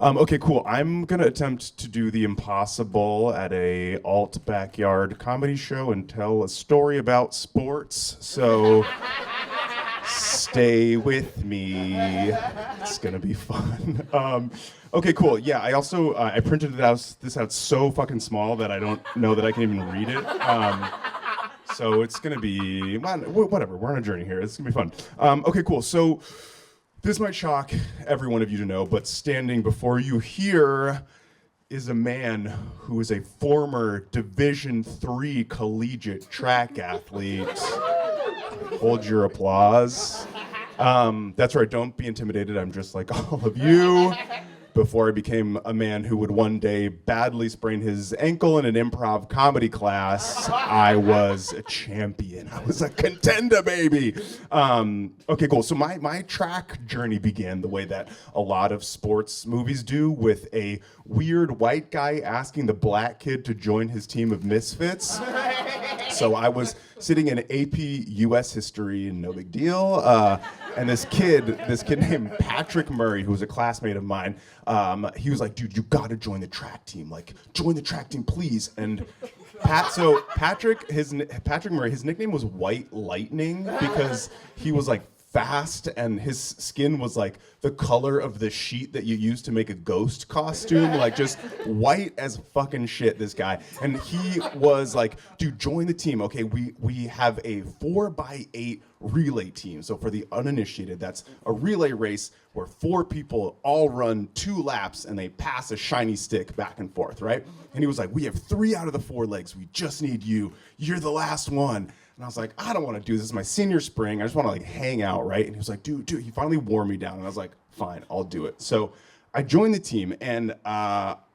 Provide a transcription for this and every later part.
Okay, cool. I'm gonna attempt to do the impossible at a alt backyard comedy show and tell a story about sports. So stay with me. It's gonna be fun. Okay, cool. Yeah, I also I printed this out so fucking small that I don't know that I can even read it. So it's gonna be whatever. We're on a journey here. It's gonna be fun. Okay, cool. So. This might shock every one of you to know, but standing before you here is a man who is a former Division III collegiate track athlete. Hold your applause. That's right, don't be intimidated. I'm just like all of you. Before I became a man who would one day badly sprain his ankle in an improv comedy class, I was a champion. I was a contender, baby. Okay, cool. So my track journey began the way that a lot of sports movies do, with a weird white guy asking the black kid to join his team of misfits. So I was sitting in AP US history, no big deal. And this kid named Patrick Murray, who was a classmate of mine, he was like, dude, you gotta join the track team. Like, join the track team, please. And Patrick Murray, his nickname was White Lightning because he was like fast and his skin was like the color of the sheet that you use to make a ghost costume, like just white as fucking shit, this guy. And he was like, dude, join the team. Okay, we have a 4x8 relay team. So for the uninitiated, that's a relay race where 4 people all run 2 laps and they pass a shiny stick back and forth, right? And he was like, we have 3 out of the 4 legs. We just need you. You're the last one. And I was like, I don't want to do this. This is my senior spring. I just want to like hang out, right? And he was like, dude, he finally wore me down. And I was like, fine, I'll do it. So I joined the team, and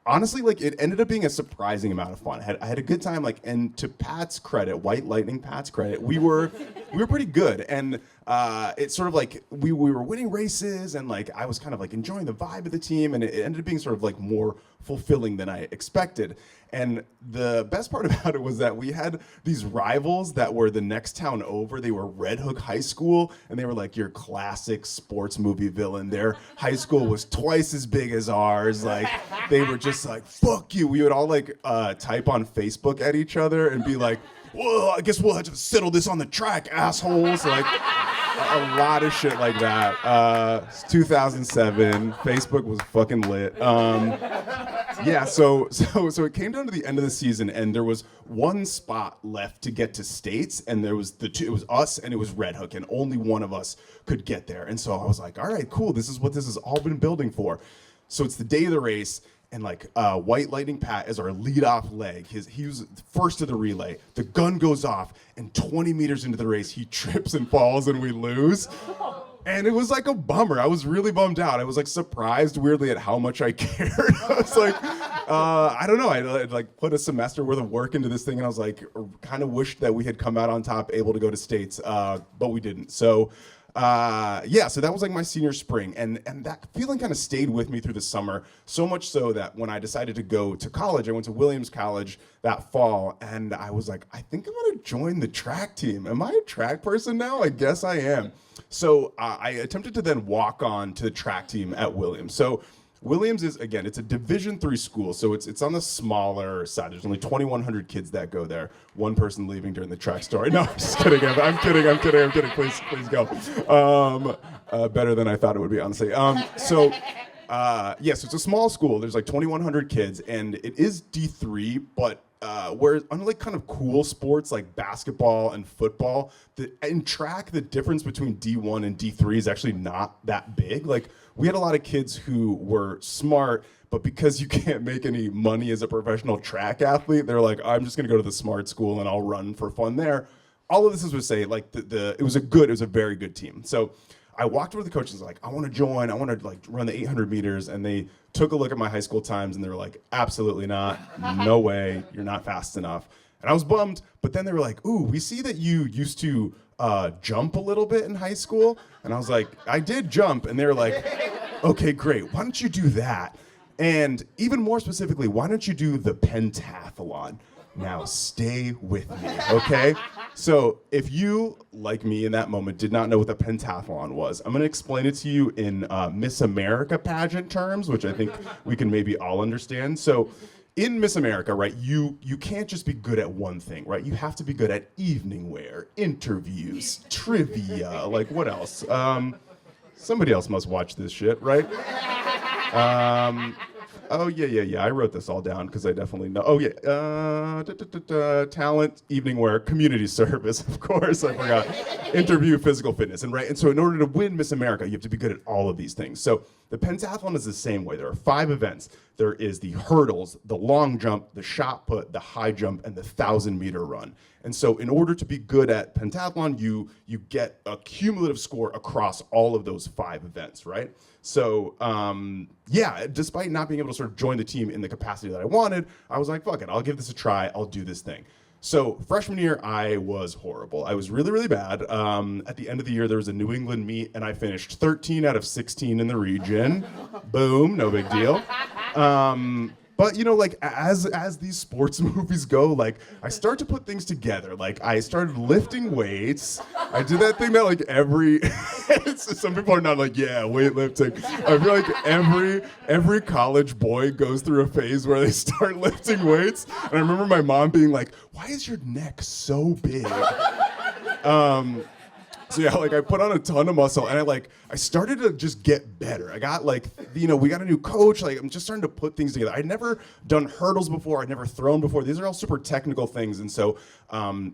honestly, like it ended up being a surprising amount of fun. I had a good time, like, and to Pat's credit, White Lightning Pat's credit, we were pretty good. And it's sort of like we were winning races, and like I was kind of like enjoying the vibe of the team, and it ended up being sort of like more fulfilling than I expected. And the best part about it was that we had these rivals that were the next town over. They were Red Hook High School, and they were like your classic sports movie villain. Their high school was twice as big as ours. Like, they were just like, fuck you. We would all like type on Facebook at each other and be like, well, I guess we'll have to settle this on the track, assholes. Like, a lot of shit like that. It's 2007. Facebook was fucking lit. Yeah, so it came down to the end of the season, and there was one spot left to get to states, and there was it was us and it was Red Hook, and only one of us could get there. And so I was like, all right, cool. This is what this has all been building for. So it's the day of the race, and like White Lightning Pat is our lead-off leg. He was first to the relay. The gun goes off, and 20 meters into the race, he trips and falls, and we lose. And it was like a bummer. I was really bummed out. I was like surprised weirdly at how much I cared. I was like, I don't know. I like put a semester worth of work into this thing, and I was like, kind of wished that we had come out on top, able to go to states, but we didn't. So yeah, so that was like my senior spring, and that feeling kind of stayed with me through the summer, so much so that when I decided to go to college, I went to Williams College that fall, and I was like, I think I'm gonna join the track team. Am I a track person now? I guess I am. So I attempted to then walk on to the track team at Williams. So Williams is, again, it's a Division III school, so it's on the smaller side. There's only 2,100 kids that go there. One person leaving during the track story. No, I'm just kidding. I'm kidding. Please go. Better than I thought it would be, honestly. So it's a small school. There's like 2,100 kids, and it is D3, but where unlike kind of cool sports like basketball and football, in track, the difference between D1 and D3 is actually not that big. Like, we had a lot of kids who were smart, but because you can't make any money as a professional track athlete, they're like, I'm just gonna go to the smart school and I'll run for fun there. All of this is to say, like, it was a very good team. So I walked over to the coach and was like, I want to join. I want to like run the 800 meters. And they took a look at my high school times and they were like, absolutely not. No way. You're not fast enough. And I was bummed. But then they were like, ooh, we see that you used to jump a little bit in high school. And I was like, I did jump. And they were like, okay, great. Why don't you do that? And even more specifically, why don't you do the pentathlon? Now stay with me, okay? So if you, like me in that moment, did not know what the pentathlon was, I'm gonna explain it to you in Miss America pageant terms, which I think we can maybe all understand. So in Miss America, right, you can't just be good at one thing, right? You have to be good at evening wear, interviews, trivia, like what else? Somebody else must watch this shit, right? Oh, yeah. I wrote this all down because I definitely know. Oh, yeah. Talent, evening wear, community service, of course, I forgot. Interview, physical fitness. And so in order to win Miss America, you have to be good at all of these things. So the pentathlon is the same way. There are 5 events. There is the hurdles, the long jump, the shot put, the high jump, and the 1,000-meter run. And so in order to be good at pentathlon, you get a cumulative score across all of those 5 events, right? So yeah, despite not being able to sort of join the team in the capacity that I wanted, I was like, fuck it, I'll give this a try, I'll do this thing. So freshman year, I was horrible. I was really, really bad. At the end of the year, there was a New England meet, and I finished 13 out of 16 in the region. Boom, no big deal. But you know, like as these sports movies go, like I start to put things together. Like I started lifting weights. I did that thing that like some people are not like, yeah, weightlifting. I feel like every college boy goes through a phase where they start lifting weights. And I remember my mom being like, why is your neck so big? So yeah, like I put on a ton of muscle and I started to just get better. I got like, we got a new coach. Like I'm just starting to put things together. I'd never done hurdles before. I'd never thrown before. These are all super technical things. And so,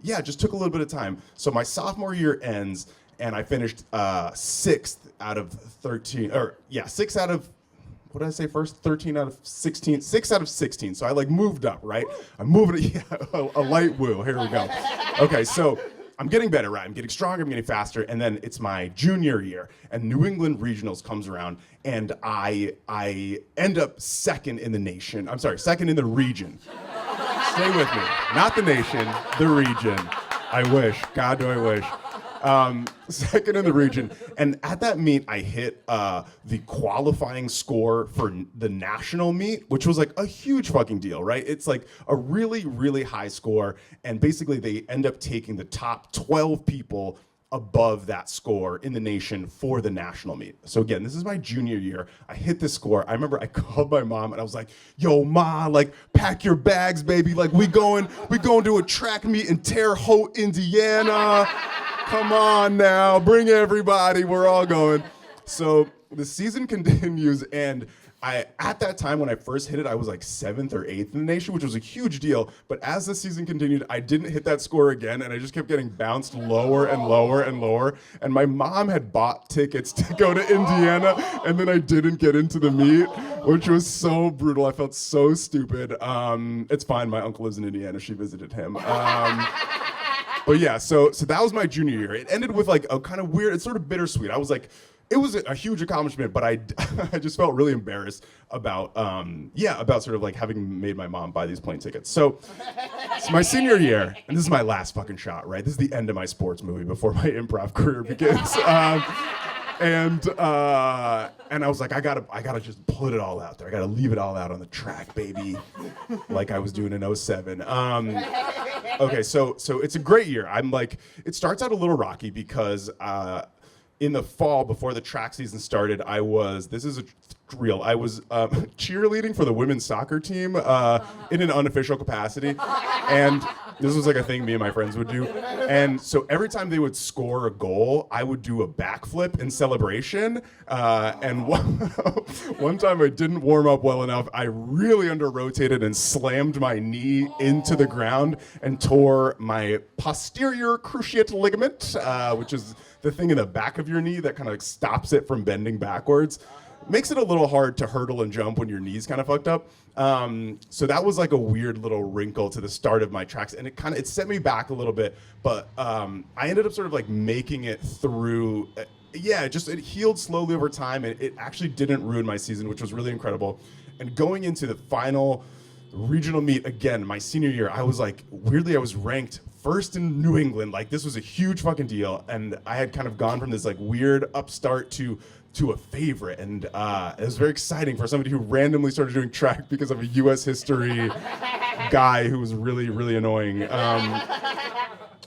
yeah, it just took a little bit of time. So my sophomore year ends and I finished 6th out of 13, or yeah, 6 out of, what did I say first? 13 out of 16, 6 out of 16. So I like moved up, right? I'm moving, yeah, a light woo, here we go. Okay, so I'm getting better, right? I'm getting stronger, I'm getting faster, and then it's my junior year, and New England Regionals comes around, and I end up second in the nation. I'm sorry, second in the region. Stay with me. Not the nation, the region. I wish. God, do I wish. Second in the region. And at that meet, I hit the qualifying score for the national meet, which was like a huge fucking deal, right? It's like a really, really high score. And basically, they end up taking the top 12 people above that score in the nation for the national meet. So again, this is my junior year. I hit this score. I remember I called my mom and I was like, yo, Ma, like pack your bags, baby. Like we going to a track meet in Terre Haute, Indiana. Come on now, bring everybody, we're all going. So the season continues, and at that time when I first hit it, I was like 7th or 8th in the nation, which was a huge deal. But as the season continued, I didn't hit that score again, and I just kept getting bounced lower and lower and lower. And my mom had bought tickets to go to Indiana, and then I didn't get into the meet, which was so brutal. I felt so stupid. It's fine, my uncle lives in Indiana, she visited him. But yeah, so that was my junior year. It ended with like a kind of weird, it's sort of bittersweet. I was like, it was a huge accomplishment, but I just felt really embarrassed about sort of like having made my mom buy these plane tickets. So it's my senior year, and this is my last fucking shot, right? This is the end of my sports movie before my improv career begins. And I was like, I gotta just put it all out there. I gotta leave it all out on the track, baby, like I was doing in 07. Okay, so it's a great year. I'm like, it starts out a little rocky because in the fall before the track season started, I was cheerleading for the women's soccer team in an unofficial capacity. And this was like a thing me and my friends would do. And so every time they would score a goal, I would do a backflip in celebration. And one time I didn't warm up well enough. I really under-rotated and slammed my knee into the ground and tore my posterior cruciate ligament, which is the thing in the back of your knee that kind of like stops it from bending backwards. Makes it a little hard to hurdle and jump when your knee's kind of fucked up. So that was like a weird little wrinkle to the start of my tracks, and it set me back a little bit, but I ended up sort of like making it through. It healed slowly over time, and it actually didn't ruin my season, which was really incredible. And going into the final regional meet again, my senior year, I was like, weirdly, I was ranked first in New England. Like this was a huge fucking deal, and I had kind of gone from this like weird upstart to a favorite, and it was very exciting for somebody who randomly started doing track because of a U.S. history guy who was really, really annoying.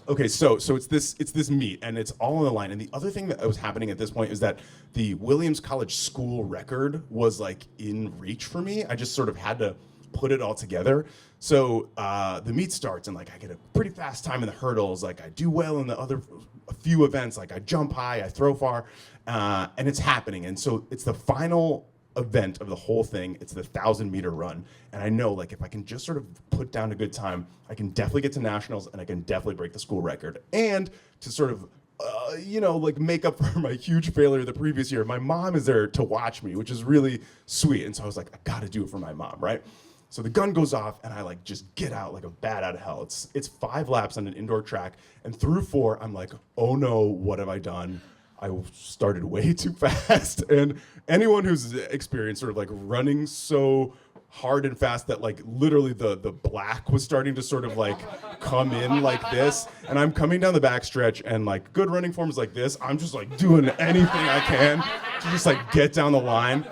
Okay, so it's this meet, and it's all on the line. And the other thing that was happening at this point is that the Williams College school record was like in reach for me. I just sort of had to put it all together. So the meet starts, and like I get a pretty fast time in the hurdles. Like I do well in the other a few events. Like I jump high, I throw far, and it's happening. And so it's the final event of the whole thing. It's the 1,000-meter run, and I know like if I can just sort of put down a good time, I can definitely get to nationals, and I can definitely break the school record. And to sort of like make up for my huge failure the previous year, my mom is there to watch me, which is really sweet. And so I was like, I gotta do it for my mom, right? So the gun goes off, and I like just get out like a bat out of hell. It's 5 laps on an indoor track, and through 4, I'm like, oh no, what have I done? I started way too fast. And anyone who's experienced sort of like running so hard and fast that like literally the black was starting to sort of like come in like this, and I'm coming down the backstretch, and like good running forms like this, I'm just like doing anything I can to just like get down the line.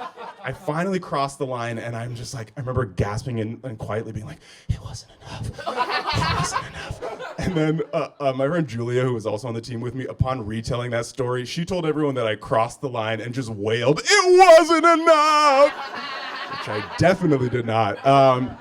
I finally crossed the line, and I'm just like, I remember gasping and quietly being like, it wasn't enough. It wasn't enough. And then my friend Julia, who was also on the team with me, upon retelling that story, she told everyone that I crossed the line and just wailed, it wasn't enough! Which I definitely did not.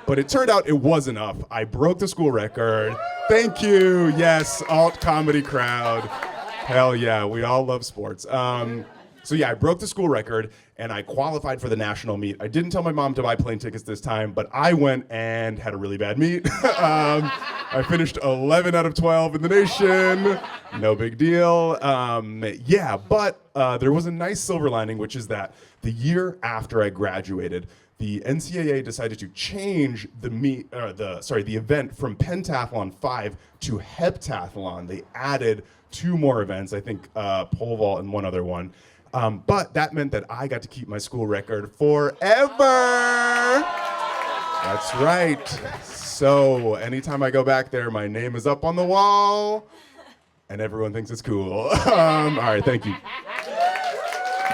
But it turned out it was enough. I broke the school record. Thank you. Yes, alt comedy crowd. Hell yeah, we all love sports. So yeah, I broke the school record, and I qualified for the national meet. I didn't tell my mom to buy plane tickets this time, but I went and had a really bad meet. I finished 11 out of 12 in the nation. No big deal. But there was a nice silver lining, which is that the year after I graduated, the NCAA decided to change the event from pentathlon 5 to heptathlon. They added 2 more events, I think pole vault and one other one. But that meant that I got to keep my school record forever. That's right. So anytime I go back there, my name is up on the wall, and everyone thinks it's cool. All right, thank you.